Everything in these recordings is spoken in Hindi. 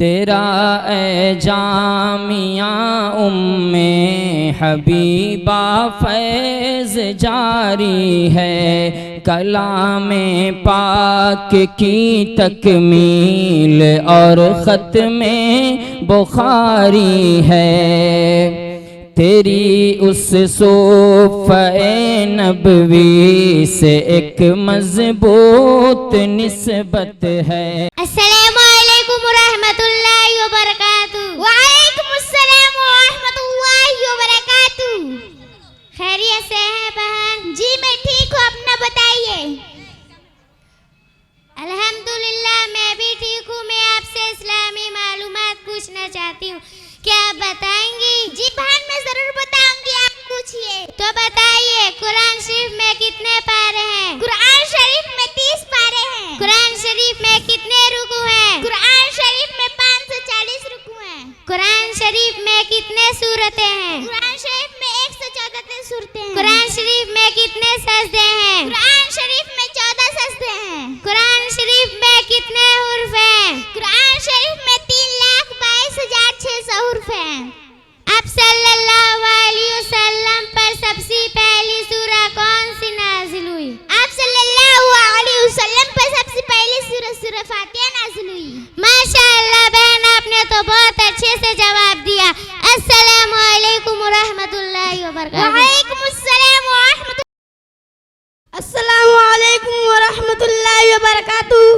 तेरा ए जामिया उम्मे हबीबा फैज़ जारी है, कलामे पाक की तकमील और ख़त्मे बुखारी है। तेरी उस सोफ़े नबवी से एक मज़बूत निस्बत है। अस्सलामु अलैकुम रहमतुल्लाहि व बरकातुहू। वालेकुम अस्सलाम व रहमतुल्लाहि व बरकातुहू। खैरियत से हैं बहन? जी मैं ठीक हूँ, अपना बताइए। अल्हम्दुलिल्लाह मैं भी ठीक हूँ। मैं आपसे इस्लामी मालूमात पूछना चाहती हूँ, क्या आप बताएंगी? जी बहन मैं जरूर बताऊंगी, आप पूछिए। तो बताइए कुरान शरीफ में कितने पारे हैं? कुरान शरीफ में 30 पारे हैं। कुरान शरीफ में कितने रुकू हैं? कुरान शरीफ में 540 रुकू हैं। कुरान शरीफ में कितने सूरतें हैं? कुरान शरीफ में 114 सूरतें हैं। कुरान शरीफ में कितने सजदे हैं? कुरान शरीफ में 14 सजदे हैं। कुरान शरीफ में कितने हुर्फ हैं? कुरान शरीफ में 3,22,600 हुर्फ हैं। अब सल्लल्लाहु अलैहि वसल्लम पर सबसे पहली सूरा कौन सी नाजिल हुई? आप सल्लल्लाहु अलैहि वसल्लम पर सबसे पहली सूरा फातिहा नाजिल हुई। माशाअल्लाह बहन, आपने तो बहुत अच्छे से जवाब दिया। अस्सलामु अलैकुम रहमतुल्लाहि व बरकातुहू। वालेकुम अस्सलाम व रहमतुल्लाहि। अस्सलामु अलैकुम व रहमतुल्लाहि व बरकातुहू।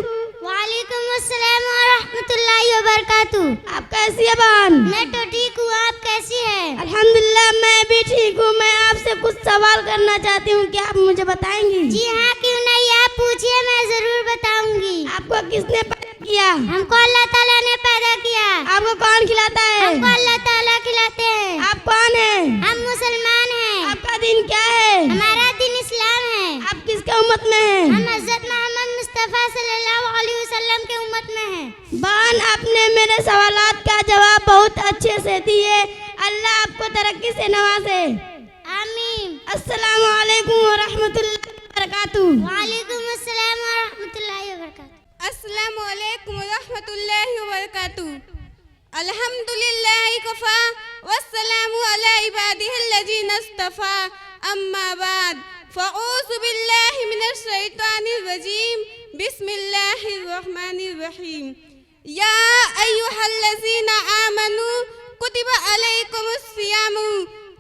वालेकुम अस्सलाम व रहमतुल्लाहि व बरकातुहू। आप कैसी है बहन? मैं तो ठीक हूँ, आप कैसी हैं? अल्हम्दुलिल्लाह मैं भी ठीक हूँ। मैं आपसे कुछ सवाल करना चाहती हूँ, क्या आप मुझे बताएंगी? जी हाँ, क्यों नहीं, आप पूछिए, मैं जरूर बताऊंगी। आपको किसने पैदा किया? हमको अल्लाह ताला ने पैदा किया। आपको कौन खिलाता है? हमको अल्लाह ताला खिलाते हैं। आप कौन है? हम मुसलमान हैं। आपका दिन क्या है? हमारा दिन इस्लाम है। आप किसके उम्मत में हैं? हम हज़रत मोहम्मद मुस्तफ़ा सल्लल्लाहु अलैहि वसल्लम के उम्मत में हैं। बहन आपने मेरे सवालात का जवाब बहुत अच्छे से दिए। अल्लाह आपको तरक्की से नवाजे। आमीन। अस्सलामु अलैकुम व रहमतुल्लाहि व बरकातुहू। वालेकुम अस्सलाम व रहमतुल्लाहि व बरकातुहू। अस्सलामु अलैकुम व रहमतुल्लाहि व बरकातुहू। अल्हम्दुलिल्लाहि कफ़ा वस्सलामु अला इबादिहिल्लज़ीना इस्तफ़ा, अम्मा बाद, फ़अऊज़ु बिल्लाहि मिनश शैतानिर रजीम, बिस्मिल्लाहिर रहमानिर रहीम। या अय्युहल्लज़ीना आमनू कुतिबा अलैकुमुस सियामु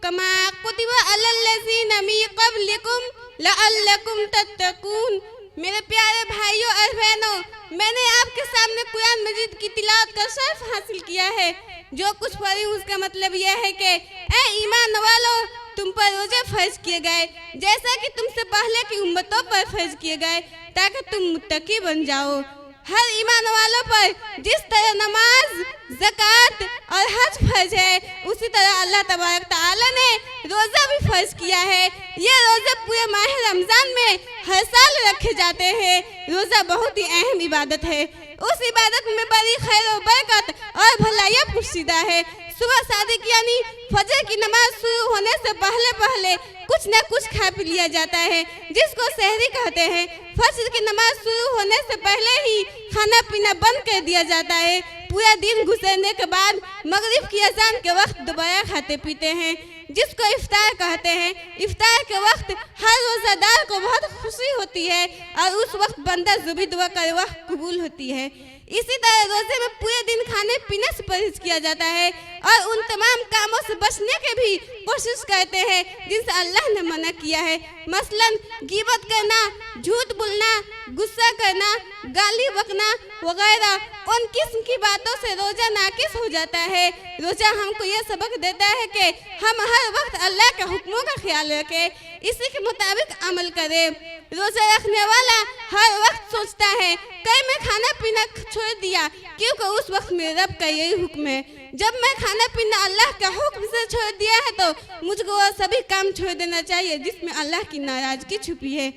कमा कुतिबा अलल्लज़ीना मिन क़ब्लिकुम लअल्लकुम तत्तक़ून। मेरे प्यारे भाइयों और बहनों, मैंने आपके सामने कुरान मजीद की तिलावत का शर्फ हासिल किया है। जो कुछ पढ़ी उसका मतलब यह है कि ए ईमान वालों, तुम पर रोजे फर्ज किए गए जैसा कि तुमसे पहले की उम्मतों पर फर्ज किए गए, ताकि तुम मुत्तकी बन जाओ। हर ईमान वालों पर जिस तरह नमाज, ज़कात और हज फर्ज है, उसी तरह अल्लाह तबारक तआला ने रोज़ा भी फर्ज किया है। ये रोज़े पूरे माह रमज़ान में हर साल रखे जाते हैं। रोज़ा बहुत ही अहम इबादत है। उस इबादत में बड़ी खैर और बरकत और भलाइयाँ पुशीदा है। सुबह सादिक यानी फजर की नमाज शुरू होने से पहले पहले कुछ न कुछ खा पी लिया जाता है, जिसको सहरी कहते हैं। फजर की नमाज शुरू होने से पहले ही खाना पीना बंद कर दिया जाता है। पूरा दिन गुजरने के बाद मगरिब की अजान के वक्त दोबारा खाते पीते हैं, जिसको इफ्तार कहते हैं। इफ्तार के वक्त हर रोज़ादार को बहुत खुशी होती है और उस वक्त बंदा जो भी दुआ करे वह कबूल होती है। इसी तरह रोज़े में पूरे दिन खाने पीने से परहेज किया जाता है और उन तमाम कामों से बचने के भी कोशिश करते हैं जिनसे अल्लाह ने मना किया है। मसलन गीबत करना, झूठ बोलना, गुस्सा करना, गाली बकना वगैरह। उन किस्म की बातों से रोज़ा नाकिस हो जाता है। रोज़ा हमको यह सबक देता है कि हम हर वक्त अल्लाह के हुक्मों का ख्याल रखें, इसी के मुताबिक अमल करें। रोज़ा रखने वाला हर वक्त सोचता है कहीं मैं खाना पीना छोड़ दिया, क्योंकि उस वक्त मेरे रब का यही हुक्म है। जब मैं खाना पीना अल्लाह के हुक्म से छोड़ दिया है तो मुझको वह सभी काम छोड़ देना चाहिए जिसमें अल्लाह की नाराज़गी छुपी है।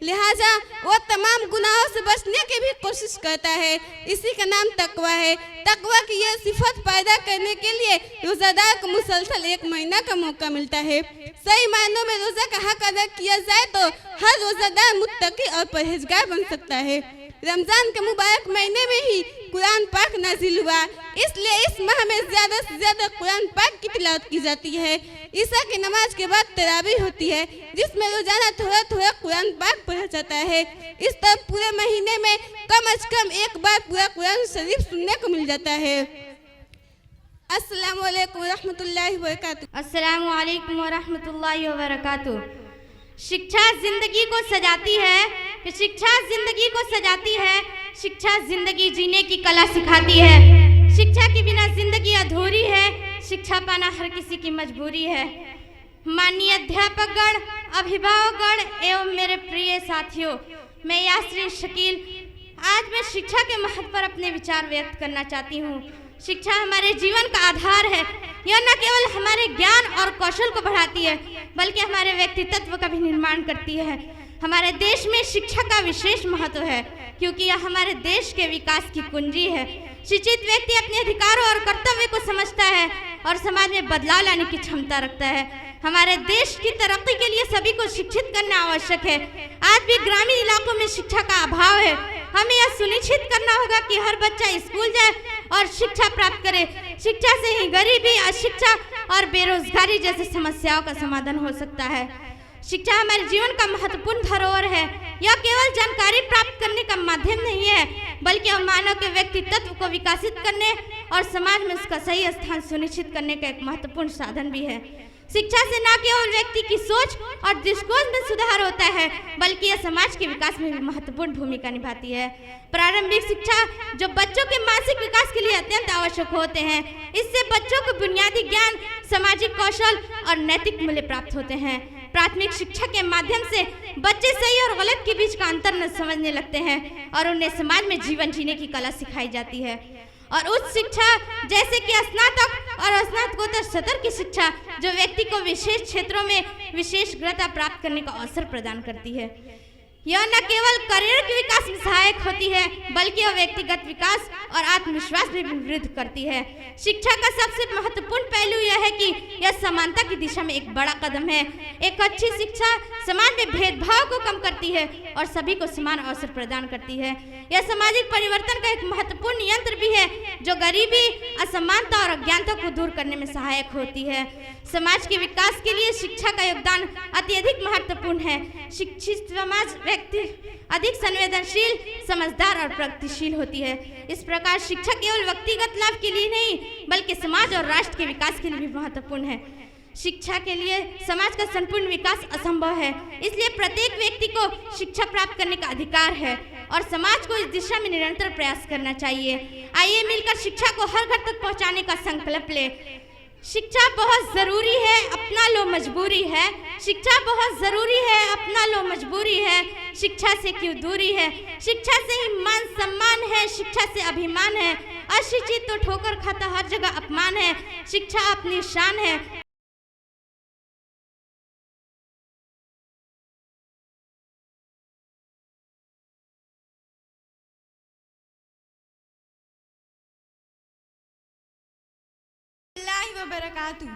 लिहाजा वो तमाम गुनाहों से बचने की भी कोशिश करता है। इसी का नाम तकवा है। तकवा की यह सिफत पैदा करने के लिए रोज़ादार को मुसलसल 1 महीना का मौका मिलता है। सही मायनों में रोज़ा का हक अदा किया जाए तो हर रोज़ादार मुत्तकी और परहेजगार बन सकता है। रमज़ान के मुबारक महीने में ही कुरान पाक नाजिल हुआ, इसलिए इस माह में ज़्यादा से ज़्यादा कुरान पाक की तिलावत की जाती है। ईशा की नमाज के बाद तरावी होती है, जिसमें रोजाना थोड़ा थोड़ा कुरान पाक पढ़ा जाता है। इस तरह पूरे महीने में कम से कम एक बार पूरा कुरान शरीफ सुनने को मिल जाता है। अस्सलामु अलैकुम वरहमतुल्लाहि वबरकातुहू। अस्सलामु अलैकुम वरहमतुल्लाहि वबरकातुहू। शिक्षा जिंदगी को सजाती है, शिक्षा जिंदगी को सजाती है, शिक्षा जिंदगी जीने की कला सिखाती है। शिक्षा के बिना जिंदगी अधूरी है, शिक्षा पाना हर किसी की मजबूरी है। माननीय अध्यापकगण, अभिभावकगण एवं मेरे प्रिय साथियों, मैं यास्रीन शकील आज मैं शिक्षा के महत्व पर अपने विचार व्यक्त करना चाहती हूँ। शिक्षा हमारे जीवन का आधार है। यह न केवल हमारे ज्ञान और कौशल को बढ़ाती है, बल्कि हमारे व्यक्तित्व का भी निर्माण करती है। हमारे देश में शिक्षा का विशेष महत्व है, क्योंकि यह हमारे देश के विकास की कुंजी है। शिक्षित व्यक्ति अपने अधिकारों और कर्तव्य को समझता है और समाज में बदलाव लाने की क्षमता रखता है। हमारे देश की तरक्की के लिए सभी को शिक्षित करना आवश्यक है। आज भी ग्रामीण इलाकों में शिक्षा का अभाव है। हमें यह सुनिश्चित करना होगा कि हर बच्चा स्कूल जाए और शिक्षा प्राप्त करे। शिक्षा से ही गरीबी, अशिक्षा और बेरोजगारी जैसी समस्याओं का समाधान हो सकता है। शिक्षा हमारे जीवन का महत्वपूर्ण धरोहर है। यह केवल जानकारी प्राप्त करने का माध्यम नहीं है, बल्कि मानव के व्यक्तित्व को विकसित करने और समाज में उसका सही स्थान सुनिश्चित करने का एक महत्वपूर्ण साधन भी है। शिक्षा से न केवल व्यक्ति की सोच और दृष्टिकोण में सुधार होता है, बल्कि यह समाज के विकास में भी महत्वपूर्ण भूमिका निभाती है। प्रारंभिक शिक्षा जो बच्चों के मानसिक विकास के लिए अत्यंत आवश्यक होते हैं, इससे बच्चों को बुनियादी ज्ञान, सामाजिक कौशल और नैतिक मूल्य प्राप्त होते हैं। प्राथमिक शिक्षा के माध्यम से बच्चे सही और गलत के बीच का अंतर न समझने लगते हैं और उन्हें समाज में जीवन जीने की कला सिखाई जाती है। और उच्च शिक्षा जैसे कि स्नातक और स्नातकोत्तर स्तर की शिक्षा जो व्यक्ति को विशेष क्षेत्रों में विशेषज्ञता प्राप्त करने का अवसर प्रदान करती है। यह न केवल करियर के विकास में सहायक होती है, बल्कि यह व्यक्तिगत विकास और आत्मविश्वास में भी वृद्धि करती है। शिक्षा का सबसे महत्वपूर्ण पहलू यह है कि यह समानता की दिशा में एक बड़ा कदम है। एक अच्छी शिक्षा समाज में भेदभाव को कम करती है और सभी को समान अवसर प्रदान करती है। यह सामाजिक परिवर्तन का एक महत्वपूर्ण यंत्र भी है, जो गरीबी, असमानता और अज्ञानता को दूर करने में सहायक होती है। समाज के विकास के लिए शिक्षा का योगदान अत्यधिक महत्वपूर्ण है। शिक्षित समाज व्यक्ति अधिक संवेदनशील, समझदार और प्रगतिशील होती है। इस प्रकार शिक्षा केवल व्यक्तिगत लाभ के लिए नहीं, बल्कि समाज और राष्ट्र के विकास के लिए भी महत्वपूर्ण है। शिक्षा के लिए समाज का संपूर्ण विकास असंभव है, इसलिए प्रत्येक व्यक्ति को शिक्षा प्राप्त करने का अधिकार है और समाज को इस दिशा में निरंतर प्रयास करना चाहिए। आइए मिलकर शिक्षा को हर घर तक पहुंचाने का संकल्प ले। शिक्षा बहुत जरूरी है, अपना लो मजबूरी है। शिक्षा बहुत जरूरी है, अपना लो मजबूरी है। शिक्षा से क्यों दूरी है, शिक्षा से ही मान सम्मान है, शिक्षा से अभिमान है। अशिक्षित तो ठोकर खाता हर जगह अपमान है, शिक्षा अपनी शान है।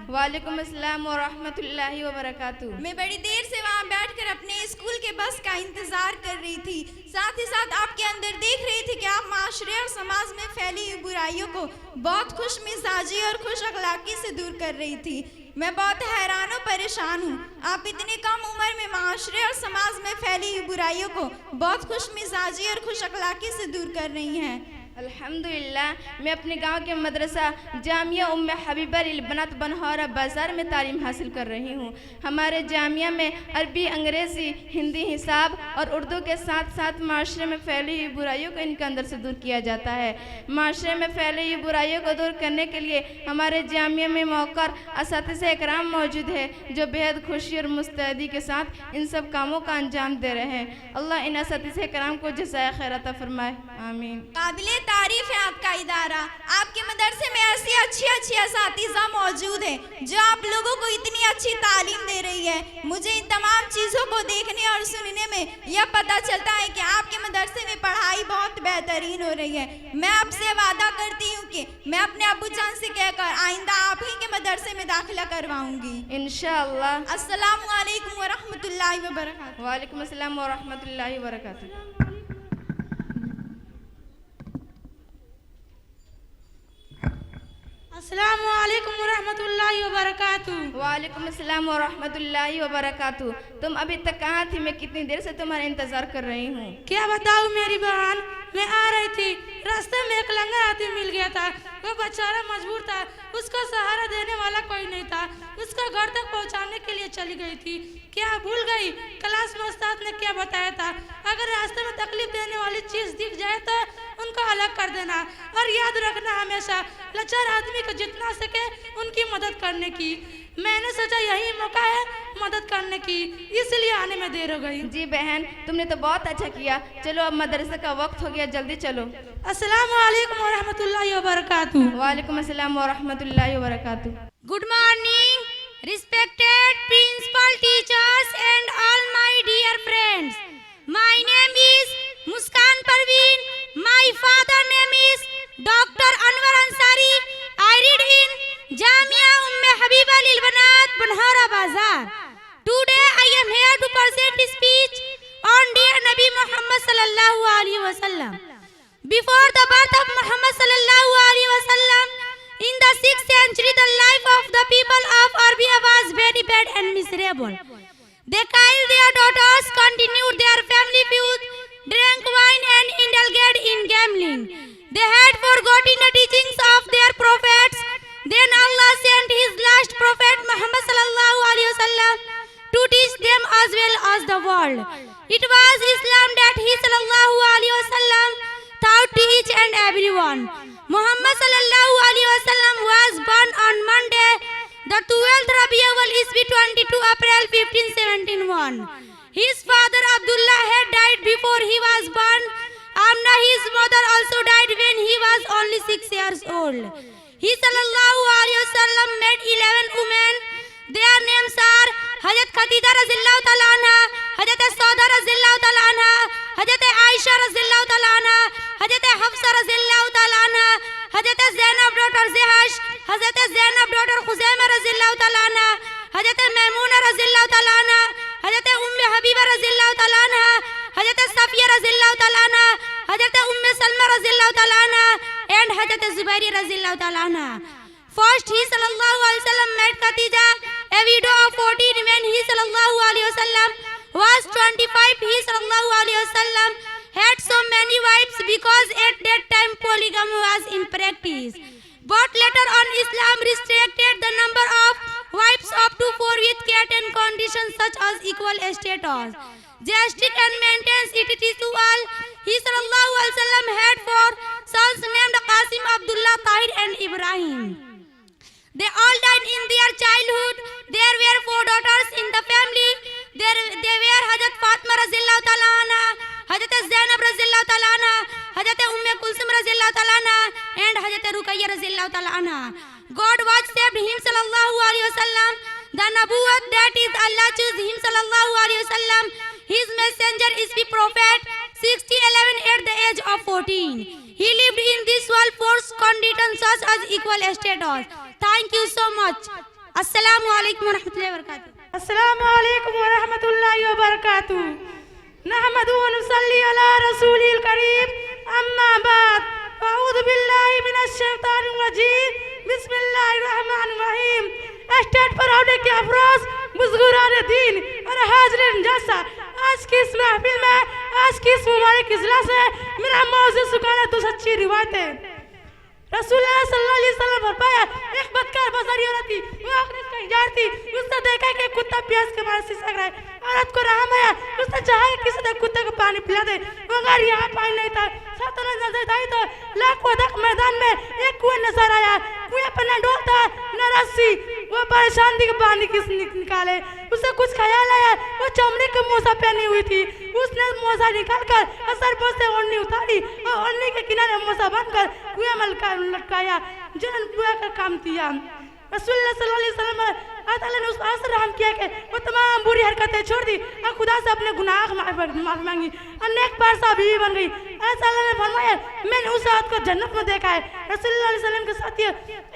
वालेकुम अस्सलाम व रहमतुल्लाहि व बरकातुहू। मैं बड़ी देर से वहाँ बैठकर अपने स्कूल के बस का इंतजार कर रही थी। साथ ही साथ आपके अंदर देख रही थी कि आप माशरे और समाज में फैली हुई बुराइयों को बहुत खुश मिजाजी और खुश अखलाकी से दूर कर रही थी। मैं बहुत हैरान और परेशान हूँ। आप इतनी कम उम्र में माशरे और समाज में फैली हुई बुराइयों को बहुत खुश मिजाजी और खुश अखलाकी से दूर कर रही हैं। अल्हम्दुलिल्लाह, मैं अपने गांव के मदरसा जामिया उम्मे हबीबा लिलबनात बनहौरा बाज़ार में तालीम हासिल कर रही हूँ। हमारे जामिया में अरबी, अंग्रेज़ी, हिंदी, हिसाब और उर्दू के साथ साथ माशरे में फैली हुई बुराइयों को इनके अंदर से दूर किया जाता है। माशरे में फैली हुई बुराइयों को दूर करने के लिए हमारे जामिया में मौक़र असातिज़ा इकराम मौजूद है, जो बेहद खुशी और मुस्तैदी के साथ इन सब कामों का अंजाम दे रहे हैं। अल्लाह इन असातिज़ा इकराम को जज़ाए खैर अता फरमाए, आमीन। काबिले तारीफ है आपका इदारा। आपके मदरसे में ऐसी अच्छी असातिज़ा मौजूद है जो आप लोगों को इतनी अच्छी तालीम दे रही है। मुझे इन तमाम चीज़ों को देखने और सुनने में यह पता चलता है कि आपके मदरसे में पढ़ाई बहुत बेहतरीन हो रही है। मैं आपसे वादा करती हूँ कि मैं अपने अब्बू जान से कहकर आइंदा आप ही के मदरसे में दाखिला करवाऊंगी इंशाअल्लाह। अस्सलामु अलैकुम व रहमतुल्लाहि व बरकातुहू। वालेकुम अस्सलाम व रहमतुल्लाहि व बरकातुहू। अस्सलामु अलैकुम वरहमतुल्लाहि वबरकातुहू। वालेकुम अस्सलाम व रहमतुल्लाहि व बरकातुहू। तुम अभी तक कहाँ थी? मैं कितनी देर से तुम्हारा इंतजार कर रही हूँ। क्या बताऊँ मेरी बहन, मैं आ रही थी, रास्ते में एक लंगड़ा आदमी मिल गया था। वो बेचारा मजबूर था, उसका सहारा देने वाला कोई नहीं था। उसका घर तक पहुंचाने के लिए चली गई थी। क्या भूल गई क्लास में उस्ताद ने क्या बताया था? अगर रास्ते में तकलीफ देने वाली चीज दिख जाए तो उनको अलग कर देना, और याद रखना हमेशा लाचार आदमी को जितना सके उनकी मदद करने की। मैंने सोचा यही मौका है मदद करने की, इसलिए आने में देर हो गई। जी बहन, तुमने तो बहुत अच्छा किया। चलो अब मदरसे का वक्त हो गया, जल्दी चलो। अस्सलामु अलैकुम वरहमतुल्लाहि वबरकातुहू। वालेकुम अस्सलाम व रहमतुल्लाहि व बरकातुहू। Good morning, respected principal, teachers and all my dear friends. My name is Muskan Parveen. My father name is Dr. Anwar Ansari. I read in Jamia Umme Habiba Lil Banat Banhara Bazar. Today I am here to present a speech on dear Nabi Muhammad sallallahu alaihi wasallam. Before the birth of Muhammad sallallahu alaihi wasallam, in the 6th century, the life of the people of Arabia was very bad and miserable. They killed their daughters, continued their family feud, drank wine and indulged in gambling. They had forgotten the teachings of their prophets. Then Allah sent His last prophet Muhammad sallallahu alaihi wasallam to teach them as well as the world. It was Islam that He sallallahu alaihi wasallam taught to each and everyone. Muhammad sallallahu alaihi wasallam was born on Monday, the 12th Rabiul Iswi 22 April 1571. His father Abdullah had died before he was born. Amna, his mother, also died when he was only 6 years old. He sallallahu alaihi wasallam met 11 women. Their names are Hazrat Khadija radhiyallahu ta'ala anha, Hazrat Sauda radhiyallahu ta'ala anha, Hazrat Aisha radhiyallahu ta'ala anha, Hazrat Hafsa radhiyallahu ta'ala anha, Hazrat Zainab daughter Jahash, Hazrat Zainab daughter Khuzaima radhiyallahu ta'ala anha, Hazrat Maimuna radhiyallahu ta'ala anha, Hazrat Habiba radhiyallahu ta'ala anha, Hazrat Safiya radhiyallahu ta'ala anha, Hazrat Salma radhiyallahu ta'ala anha, and Hazrat Zubairi radhiyallahu ta'ala anha. First, he sallallahu alaihi wasallam met Khadija, a widow of 14 when he sallallahu alaihi wasallam was 25. He sallallahu alaihi wasallam had so many wives because at that time polygamy was in practice. But later on, Islam restricted the number of wives up to 4 with certain conditions such as equal status, justice and maintenance equity to all. He sallallahu alaihi wasallam had 4 sons named Qasim, Abdullah, Tahir and Ibrahim. They all died in their childhood. There were 4 daughters in the family. They were Hazrat Fatima radhiyallahu ta'ala anha, Hazrat Zainab radhiyallahu ta'ala anha, Hazrat Kulsum radhiyallahu ta'ala anha, and Hazrat Ruqayyah radhiyallahu ta'ala anha. God was saved him sallallahu alaihi wasallam. The Nabuwat, that is Allah chose him sallallahu alaihi wasallam. His messenger is the prophet 6011 at the age of 14. He lived in this world for conditions such as equal status. Thank you so much. Assalamu alaikum wa rahmatullahi wa barakatuh. अस्सलामु अलैकुम वरहमतुल्लाहि वबरकातुहू। नहमदु व नुसल्ली अला रसूलिल करीम, अम्मा बाद, अऊज़ु बिल्लाहि मिनश शैतानिर रजीम, बिस्मिल्लाहिर रहमानिर रहीम। स्टेट पर आने के अफरोज, बुजुर्गान दीन और हाज़िरीन जैसा, आज की इस महफिल में, आज की इस मुबारक इजलास में मेरा मौज़ू सुखाना तो सच्ची रिवायत है। रसूलुल्लाह सल्लल्लाहु अलैहि वसल्लम फरमाया, एक बदकार बाजारी औरत थी, वो आखिर का इंतजार थी। उसने देखा कि कुत्ता प्यास के मारे सिसक रहा है। औरत को रहम आया, उसने चाहा कि किसी ने कुत्ते को पानी पिला दे, मगर यहाँ पानी नहीं था। सातों नजर आई तो लाखों दक मैदान में एक कुएं नजर आया। कुएं पर न डोल था न रस्सी। वो परेशान थी कि पानी किस निकाले। उसे कुछ ख्याल आया, वो चमड़े की मोजा पहनी हुई थी। उसने मोजा निकालकर असर पर से ओढ़नी उतारी और ओढ़नी के किनारे मोजा बांधकर कुएं में लटकाया। जिन्होंने कुएं का काम किया। रसूलुल्लाह सल्लल्लाहु अलैहि वसल्लम अल्लाह ने उस पर ऐसा रहम किया कि वो तमाम बुरी हरकतें छोड़ दी और खुदा से अपने गुनाह माफ़ी मांगी और नेक पारसा बीवी बन गई। अल्लाह ने फरमाया, मैंने उस औरत को जन्नत में देखा है। रसूलुल्लाह सल्लल्लाहु अलैहि वसल्लम के साथी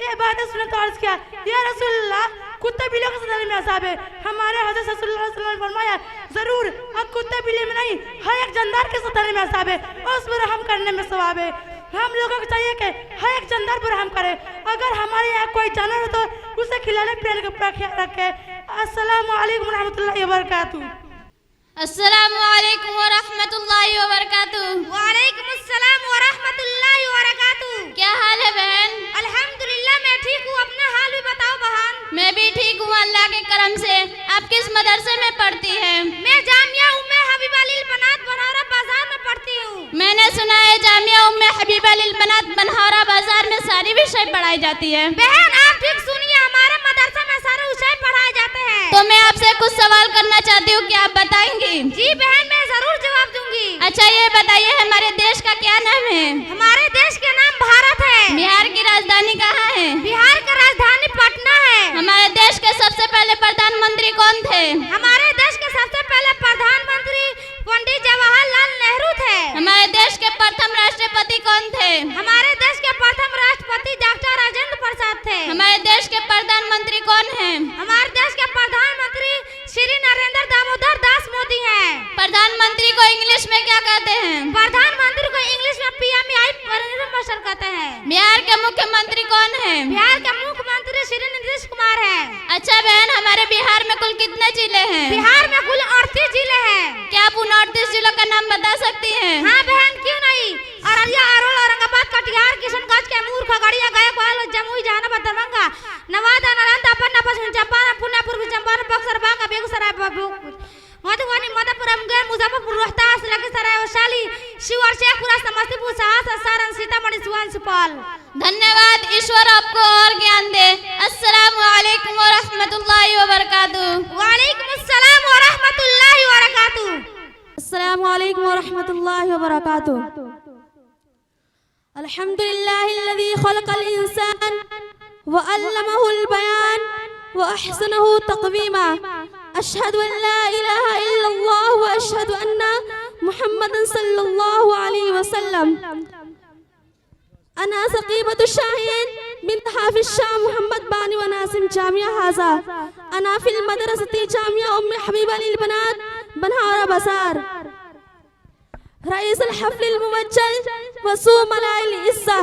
ये बातें सुने तो अर्ज किया, या रसूलुल्लाह, कुत्ते बिल्ली के सजाने में अज़ाब है। हमारे हज़रत सल्लल्लाहु अलैहि वसल्लम ने फरमाया, जरूर, अब कुत्ते बिल्ली में नहीं, हर एक जानदार के सताने में अज़ाब है और उस पर रहम करने में सवाब है। हम लोगों को चाहिए कि हर एक जानवर पर हम करें। अगर हमारे यहाँ कोई जानवर हो तो उसे खिलाने पिलाने का पूरा ख्याल रखें। अस्सलामु अलैकुम रहमतुल्लाहि व बरकातुहू। अस्सलामु अलैकुम व रहमतुल्लाहि व बरकातुहू। वालेकुम अस्सलाम व रहमतुल्लाहि व बरकातुहू। क्या हाल है बहन? अल्हम्दुलिल्लाह मैं ठीक हूँ, अपना हाल भी बताओ बहन। मैं भी ठीक हूँ अल्लाह के करम से। आप किस मदरसे में पढ़ती हैं? मैं जामिया उम्मे हबीबा लिल बनात बनौरा बाजार में पढ़ती हूँ। मैंने सुना है जामिया उम्मे हबीबा लिल बनात बनहौरा बाजार में सारी विषय पढ़ाई जाती है। बहन आप ठीक सुनिए, हमारे मदरसा में सारे विषय पढ़ाए जाते हैं। तो मैं आपसे कुछ सवाल करना चाहती हूँ, क्या आप बताएंगी? जी बहन मैं जरूर जवाब दूंगी। अच्छा ये बताइए हमारे देश का क्या नाम है? हमारे देश के नाम भारत है। बिहार की राजधानी कहाँ है? बिहार की राजधानी पटना है। हमारे देश के सबसे पहले प्रधानमंत्री कौन थे? हमारे देश के सबसे पहले प्रधानमंत्री पंडित जवाहरलाल नेहरू थे। हमारे देश के प्रथम राष्ट्रपति कौन थे? हमारे देश के प्रथम राष्ट्रपति डॉक्टर राजेंद्र प्रसाद थे। हमारे देश के प्रधानमंत्री कौन हैं? हमारे देश के प्रधानमंत्री श्री नरेंद्र दामोदर दास मोदी हैं। प्रधानमंत्री को इंग्लिश में क्या कहते हैं? प्रधानमंत्री को इंग्लिश में पीएमई परिभाषा कहते हैं। बिहार के मुख्यमंत्री कौन है? बिहार के मुख्यमंत्री श्री नीतीश कुमार हैं। अच्छा बहन हमारे बिहार में कुल कितने जिले हैं? बिहार में कुल 38 जिले हैं। क्या आप उन 38 जिलों का नाम बता सकती हैं? हाँ बहन क्यों नहीं, अररिया, अरवल, औरंगाबाद, कटिहार, किशनगंज, कैमूर, खगड़िया, गया, जमुई, जहानाबाद, दरभंगा, नवादा, नालंदा, पटना, पश्चिम चंपारण, पूर्णिया, पूर्वी चंपारण, बक्सर, बांका, बेगूसराय, मधुबनी, मधुपुर, मुंगेर, मुजफ्फरपुर, रोहतास, लखीसराय, वैशाली, शिवहर, शेखपुरा, समस्तीपुर, सहरसा, सारण, सीतामढ़ी, सिवान, सुपौल। धन्यवाद, ईश्वर आपको और ज्ञान दे। अस्सलामु अलैकुम व रहमतुल्लाहि व बरकातुहू। वालेकुम अस्सलाम व रहमतुल्लाहि व बरकातुहू। अस्सलामु अलैकुम व रहमतुल्लाहि व बरकातुहू। अल्हम्दुलिल्लाहिल्लज़ी खलक़ल इंसान व अल्लमहुल बयान व अहसनहु तक़वीमा। अशहदु अन ला इलाहा इल्लल्लाह व अशहदु अन्ना मुहम्मदन सल्लल्लाहु अलैहि वसल्लम। अना सकीबतु शाहीन बिन्त हाफिज शाह मोहम्मद बानी व नासिम जामिया हाजा। अना फिल मदरसती जामिया उम्मे हबीबा लिल बनात बनहौरा बाजार। रईस हफ्ल मुवज्जल वसू मलाइल इस्सा।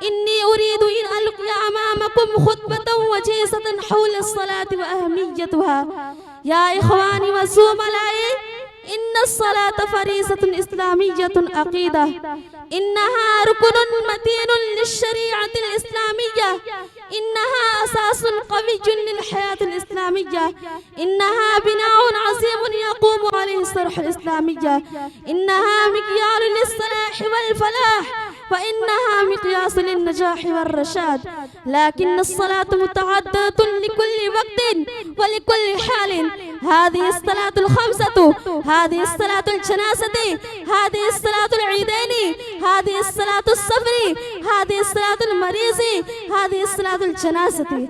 इन्नी उरीदु इन अलक़िया अमामकुम खुतबतन वजीज़तन हौल अस्सलाति व अहमियतुहा। या इख़वानी वसू मलाइल इन्न अस्सलात फरीज़तुन इस्लामिय्यतुन अक़ीदा। इन्नहा रुकुनुन मतीनुन लिश्शरीअतिल इस्लामिय्या। इन्नहा असासुन क़विय्युन लिल हयातिल इस्लामिय्या। इन्नहा बिनाउन अज़ीमुन यक़ूमु अलैहि सरहुल इस्लामिय्या। इन्नहा मिक्यालुन लिस्सलाहि वल फलाह व इन्नहा मिक़यासुन लिन्नजाहि वर्रशाद। लाकिन्न अस्सलात मुतअद्दिदतुन लिकुल्लि वक़्तिन व लिकुल्लि हालिन। हादिहि अस्सलातुल ख़म्सतु, हादिहि अस्सलातुल जनाज़ति, हादिहि अस्सलातुल ईदैनि, हादिहि अस्सलातुस सफ़री, हादिहि अस्सलातुल मरीज़ि, हादिहि अस्सलातुल जनाज़ति।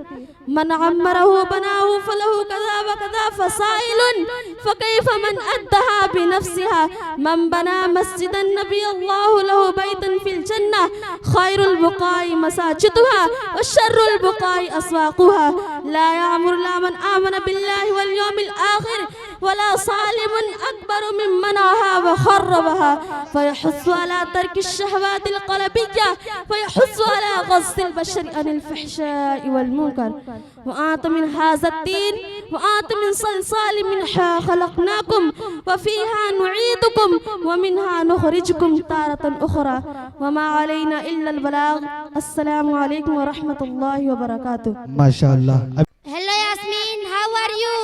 मन अम्मरहु बनाहु फलहु कज़ा व कज़ा फ़साइलुन फ़कैफ़ मन अद्दहा बिनफ़्सिहा। मन बना मस्जिदन नबय्यल्लाहु लहु बैतन फ़िल जन्नह खैरुल बुक़ाइ मसाजिदुहा व शर्रुल बुक़ाइ अस्वाक़ुहा। ला यअमुरु इल्ला मन आमन बिल्लाहि वल यौमिल आखिर वला सालिमुन अकबर मिम्मन अहा व खर्रबहा। फयहुस्सु अला तर्कि शहवातिल क़ल्बिय्या फयहुस्सु अला ग़ज़्ज़िल बशरि अनिल फ़हशाइ वल मुनकर। व आत मिन हाज़ा तीन व आत मिन सलसाल मिन्हा खलक़नाकुम व फ़ीहा नुईदुकुम व मिन्हा नुख़रिजुकुम तारतन उख़रा व मा अलैना इल्लल बलाग़। अस्सलामु अलैकुम व रहमतुल्लाहि व बरकातुहू। माशाअल्लाह। Hello Yasmin, how are you?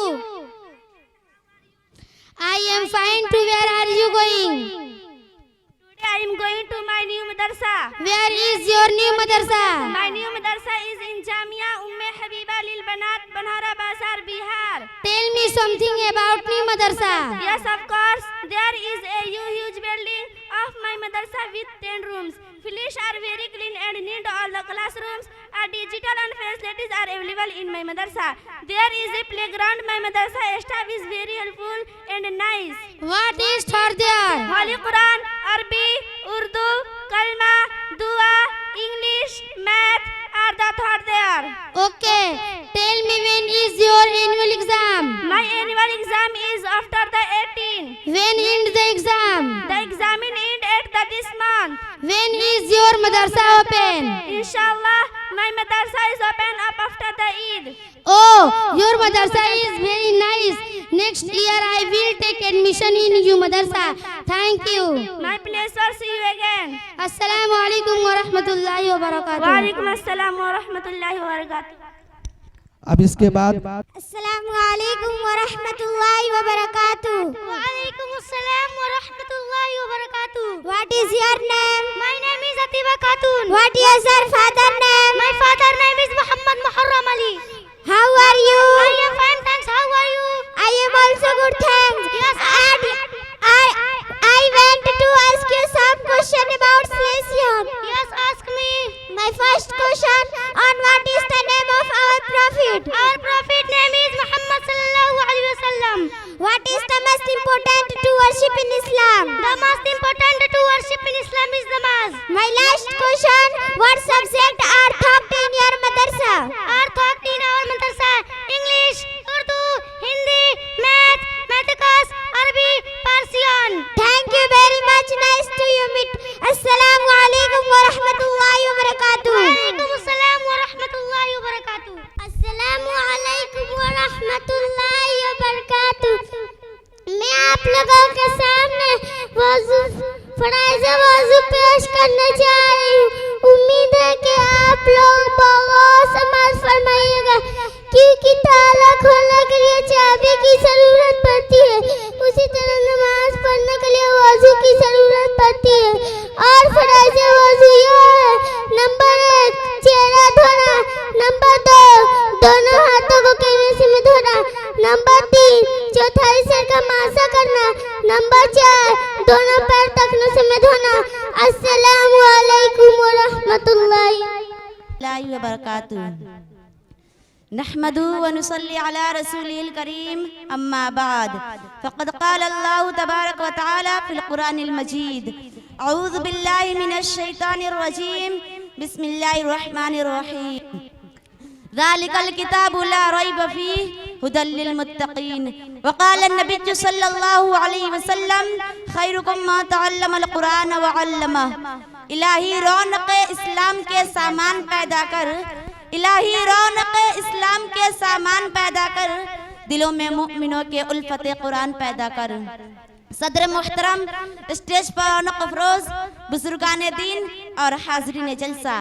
I am fine too. Where are you going? Today I am going to my new madrasa. Where is your new madrasa? My new madrasa is in Jamia Umme Habiba Lil Banat Banhara Bazar, Bihar. Tell me something about new madrasa. Yes, of course. There is a huge building of my madrasa with 10 rooms. Floors are very clean and neat. All the classrooms are digital and facilities are available in my madrasa. There is a playground. My madrasa staff is very helpful and nice. What is taught there? Holy Quran, Arabic, Urdu, Kalma, Dua, English, Math are the taught there. Okay. Tell me when is your annual exam? My annual exam is after the 18. When ends the exam? The exam ends at this month. When is your madrasa open? Inshallah, my madrasa is open up after the Eid. Oh, your madrasa is very nice. Next year I will take admission in your madrasa. Thank you. My pleasure, see you again. Assalamu alaikum wa rahmatullahi wa barakatuh. Walaikum assalam wa rahmatullahi wa barakatuh. अब इसके बाद Assalamu alaikum wa rahmatullahi wa barakatuh. Wa alaikum assalam wa rahmatullahi wa barakatuh. What is your name? My name is Atiba Khatun. What is your father name? My father name is Muhammad Muharram Ali. How are you? I am fine, thanks. How are you? I am also good, thanks. Yes, and I want to ask you some question about Salesian. Yes, ask me. My first question, on what is the name of our prophet? Our prophet name is Muhammad sallallahu alaihi wasallam. What is the most important to worship in Islam? The most important to worship in Islam is namaz. My last question, what subject are taught in your madrasa? Are taught in our madrasa English, Urdu, Hindi, Math, Mathematics, Arabic, Persian. Thank you very much. Nice to you meet. Assalamu alaikum wa rahmatullahi wa barakatuh. Wa alaikum assalam wa rahmatullahi wa barakatuh. Assalamu alaikum wa rahmatullahi wa barakatuh. मैं आप लोगों के सामने फराइज़ वज़ू पेश करने जा रही हूँ। उम्मीद है कि आप लोग बहुत समाज फरमाइएगा, क्योंकि ताला खोलने के लिए चाबी की ज़रूरत पड़ती है, उसी तरह नमाज पढ़ने के लिए वज़ू की ज़रूरत पड़ती है। और फराइज़ वज़ू यह है, नंबर 1 चेहरा धोना, नंबर 2 दोनों हाथों को कहने से में धोना, नंबर 3 चौथाई सिर का मासा करना, नंबर 4 दोनों पैर तखनों से में धोना। अस्सलामु अलैकुम व रहमतुल्लाहि व बरकातुहू। नहमदु व नुसल्ली अला रसूलिल करीम, अम्मा बाद, फ़क़द क़ाल अल्लाहु तबारक व तआला फ़िल क़ुरानिल मजीद, अऊज़ु बिल्लाहि मिनश शैतानिर रजीम, बिस्मिल्लाहिर रहमानिर रहीम। ज़ालिकल किताबु ला रैब फ़ीहि हुदल लिल मुत्तक़ीन। वक़ाल नबी सल्लल्लाहु अलैहि वसल्लम, खैरुकुम मा तअल्लमल क़ुरान व अल्लमह। इलाही रौनक इस्लाम के सामान पैदा कर, इलाही रौनक इस्लाम के सामान पैदा कर, दिलों में मुमिनों के उल्फत कुरान पैदा कर। सदर मुहतरम, स्टेज पर रौनक अफरोज, बुजुर्गाने दीन और हाजरीन जलसा,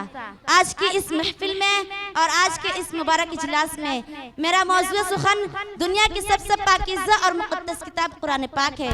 आज की इस महफिल में और आज के इस मुबारक इजलास में मेरा मौजूद सुखन दुनिया की सबसे पाकीज़ा और मुक़द्दस किताब कुरान पाक है।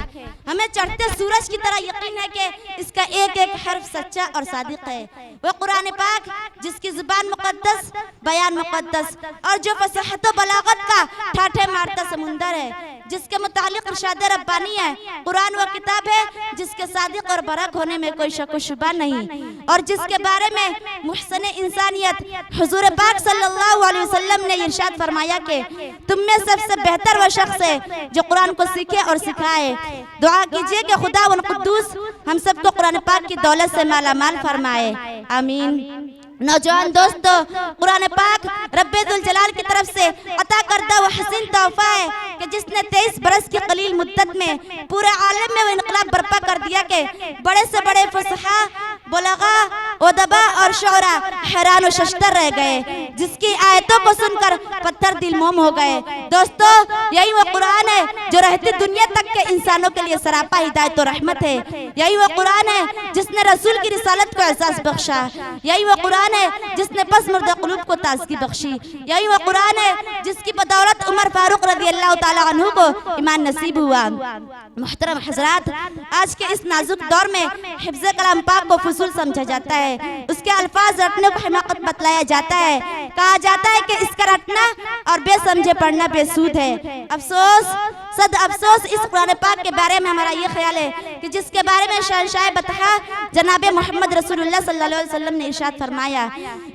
हमें चढ़ते सूरज की तरह यकीन है कि इसका एक एक हर्फ सच्चा और सादिक है। वो कुरान पाक जिसकी जुबान मुक़द्दस, बयान मुक़द्दस और जो फसाहत व बलागत का ठाठे मारता समुंदर है, जिसके मुतालिक इरशाद रब्बानी है। कुरान वो किताब है जिसके सादिक और बरक होने में कोई शक व शुबा नहीं, और जिसके बारे में मुहसन इंसानियत हुजूर पाक सल्लल्लाहु अलैहि वसल्लम ने इरशाद फरमाया कि तुम में सबसे बेहतर वो शख्स है जो कुरान को सीखे और सिखाए। दुआ कीजिए कि खुदा उन कुद्दूस हम सबको कुरान पाक की दौलत से मालामाल फरमाए, आमीन। नौजवान दोस्तों, कुरान पाक रब्बे दुल जलाल की तरफ से अता करदा वो हसीन तोहफा है कि जिसने 23 बरस की कलील मुद्दत में पूरे आलम में वो इनकलाब बर्पा कर दिया कि बड़े से बड़े फसहा, बुलगा, उदबा और शौरा हैरान व शश्तर रह गए, जिसकी आयतों को सुनकर पत्थर दिल मोम हो गए। दोस्तों, यही वो कुरान है जो रहती दुनिया तक के इंसानों के लिए सरापा हिदायत और रहमत है। यही वो कुरान है जिसने रसूल की रिसालत को एहसास बख्शा। यही वो कुरान है जिसने पस मुर्दा कुलूब को ताज़गी बख्शी। यही वो कुरान है जिसकी बदौलत उमर फारूक रज़ी अल्लाह ताला अन्हु को ईमान नसीब हुआ। मुहतरम हजरात, आज के इस नाजुक दौर में हिफ्ज़ कलाम पाक को फुसूल समझा जाता है, उसके अल्फाज रटने को हिमाकत बतलाया जाता है। कहा जाता है कि इसका रटना और बेसमझे पढ़ना बेसूद है। अफसोस, सद अफसोस इस कुरान पाक के बारे में हमारा ये ख्याल है कि जिसके बारे में शहंशाह बतहा जनाब मोहम्मद रसूलुल्लाह सल्लल्लाहु अलैहि वसल्लम ने इरशाद फरमाया,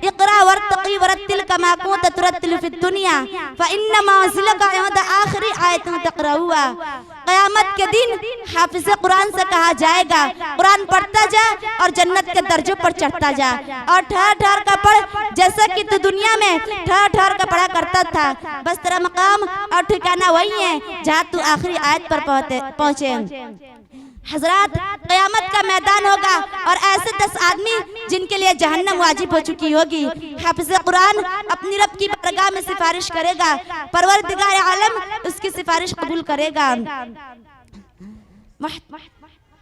इक़रा वर्तक़ी वरत्तिल कमा कुंत तुरत्तिल फ़िद दुनिया फ़इन्न मंज़िलका इंद आखिरी आयतन तक़रऊहा। क़यामत के दिन हाफिज़ कुरान से कहा जाएगा, कुरान पढ़ता जा और जन्नत के दर्जों पर चढ़ता जा, और ठहर ठहर का पढ़ जैसा कि तू दुनिया में ठहर ठहर का पढ़ा करता था। बस तेरा मकाम और ठिकाना वही है जहाँ तू आखिरी आयत पर पहुँचे। हजरात, क़यामत का मैदान होगा और ऐसे 10 आदमी जिनके लिए जहन्नम वाजिब हो चुकी होगी। हाफिज कुरान अपनी रब की बारगाह में सिफारिश करेगा, परवरदिगार आलम उसकी सिफारिश कबूल करेगा।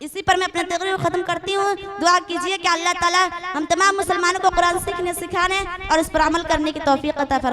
इसी पर मैं अपने तकरीर खत्म करती हूँ। दुआ कीजिए कि अल्लाह ताला हम तमाम मुसलमानों को कुरान सीखने, सिखाने और उस पर अमल करने की तौफीक अता फरमाए।